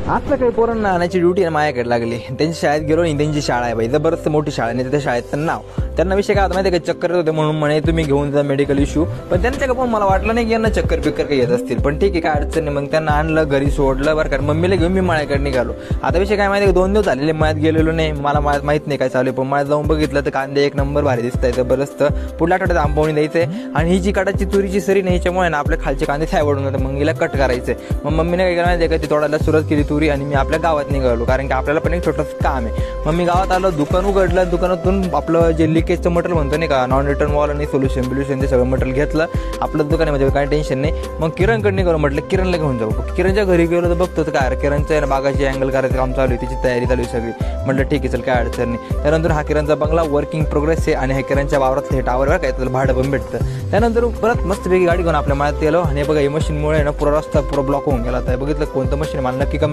आजचं काही पोरांना आणायची ड्युटी माझ्याकडे लागली. त्यांची शाळेत गेलो आणि त्यांची शाळा आहे बाई, जबरदस्त मोठी शाळा आहे. त्या शाळेचं नाव त्यांना विषय काय होता माहिती आहे का, चक्कर होते म्हणून म्हणे तुम्ही घेऊन जा मेडिकल इश्यू. पण त्यांच्या पण मला वाटलं नाही की यांना चक्कर बिक्कर काही येत असतील. पण ठीक आहे, काय अडचण नाही. मग त्यांना आणलं, घरी सोडलं बरं का. मम्मीला घेऊन मी मळ्याकडे निघालो. आता विषय काय माहिती आहे का, 2 दिवस झालेले मळ्यात गेलेलो नाही, मला माहित नाही काय चालू आहे. पण मळ्यात जाऊन बघितलं तर कांदे एक नंबर भारी दिसत आहे, जबरदस्त. पुढल्या आठवड्यात आंबवणी द्यायचंय. आणि ही जी काटाची तुरीची सरी नाही, याच्यामुळे ना आपल्या खालचे कांदे सायवडून जातात. मग हिला कट करायचंय. मग मम्मीने काय केलं माहिती आहे का, ती तोडायला सुरुवात केली तुरी. आणि मी आपल्या गावात निघालो, कारण की आपल्याला पण एक छोटंसं काम आहे. मग मी गावात आलो, दुकान उघडलं. दुकानातून आपलं जे लिकेजचं मटेरियल म्हणतो नाही का, नॉन रिटर्न वॉल आणि सोल्युशन ते सगळं मटेरियल घेतलं. आपलं दुकान आहे म्हणजे काही टेन्शन नाही. मग किरणकडे निघालो, म्हटलं किरणला घेऊन जाऊ. किरणच्या घरी गेलो तर बघतो तर काय, किरणचं बागाची अँगल करायचं काम चालू आहे, तिची तयारी चालू आहे सगळी. म्हटलं ठीक आहे, चल काय अडचण नाही. त्यानंतर हा किरणचा बंगला वर्किंग प्रोग्रेस आहे आणि ह्या किरणच्या वावरात हे टावर काय त्याला भाडं पण भेटतं. त्यानंतर परत मस्तपैकी गाडी घेऊन आपल्या मळ्यात गेलो. आणि बघा, या मशीनमुळे ना पुरा रस्ता पुरा ब्लॉक होऊन गेला. तर बघितलं कोणतं मशीन मला नक्की